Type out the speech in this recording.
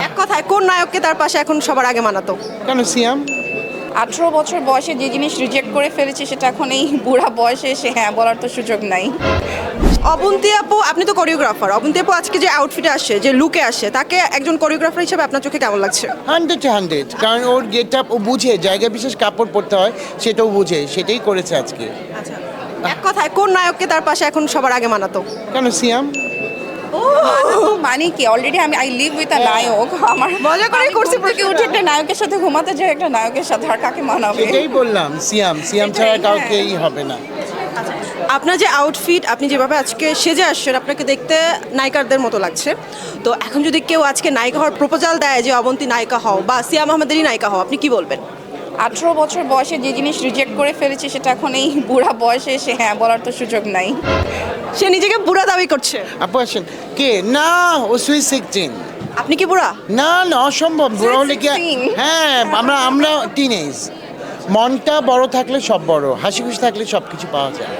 এক কথায় কোন নায়ককে তার পাশে এখন সবার আগে মানাতো? কেন সিয়াম? 18 বছর বয়সে যে জিনিস রিজেক্ট করে ফেলেছে সেটা এখন এই বুড়া বয়সে এসে হ্যাঁ বলার তো সুযোগ নাই। অবন্তী আপু, আপনি তো কোরিওগ্রাফার। অবন্তী আপু আজকে যে আউটফিটে আসে, যে লুকে আসে, তাকে একজন কোরিওগ্রাফার হিসেবে আপনার চোখে কেমন লাগছে? 100 কারণ ওর গেট আপ ও বুঝে, জায়গা বিশেষ কাপড় পরতে হয় সেটাও বুঝে, সেটাই করেছে আজকে। আচ্ছা, এক কথায় কোন নায়ককে তার পাশে এখন সবার আগে মানাতো? কেন সিয়াম? মানে কি already I live with a নায়ক। আমার মজা করেই করছি থেকে উঠে একটা নায়কের সাথে ঘুমাতে যায়, একটা নায়কের সাথে আর কাকে মানাবে? সেটাই বললাম, সিয়াম ছাড়া এটাই, কাউকেই হবে না। আপনার যে আউটফিট, আপনি যেভাবে আজকে সেজে আসছেন, আপনাকে দেখতে নায়িকাদের মতো লাগছে। তো এখন যদি কেউ আজকে নায়িকা হওয়ার প্রপোজাল দেয় যে অবন্তী নায়িকা হও বা সিয়াম আহমেদেরই নায়িকা হও, আপনি কি বলবেন? 18 বছর বয়সে যে জিনিস রিজেক্ট করে ফেলেছে সেটা এখন এই বুড়া বয়সে এসে হ্যাঁ বলার তো সুযোগ নাই। সে নিজেকে বুড়া দাবি করছে। আপু আসেন। কে? না, ও সুইট 16। আপনি কি বুড়া? না না, অসম্ভব। বুড়ো হলে কি? 16? হ্যাঁ, আমরা টিনেজ। মনটা বড় থাকলে সব বড়, হাসি খুশি থাকলে সব কিছু পাওয়া যায়।